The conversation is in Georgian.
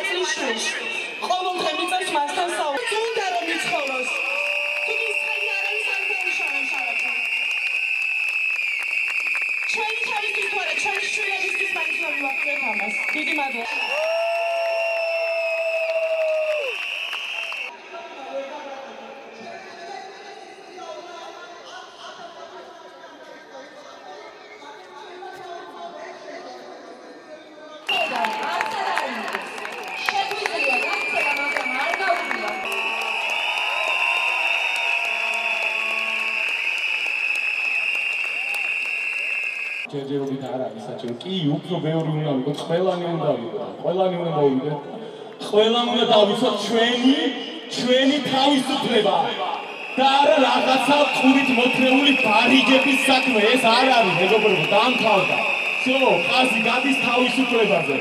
წლისთვის ყოველდღე მიწევს მასთან საუბარს. უნდა რომ იცხოვროს. თუკი ის ხელი არ არის აღნიშნავს არაფერ. ჩვენი თავისთვის თუ არა, ჩვენი შვილებისთვის მაინც რომ მივახციოთ ამას. დიდი მადლობა. ჯერჯერობით არ არის საჭირო. კი, უფრო ბევრი უნდა ვიყოთ, ყველანი უნდა ვიყოთ. ყველანი უნდა მოვიდეთ. ყველამ უნდა დავიცოთ ჩვენი თავისუფლება. და არა რაღაცა ყურით მოთრეული ბარიგების საქმე. ეს არ არის, მეგობრებო, დამთავრდა. всё, ხაზი გადის თავისუფლებაზე.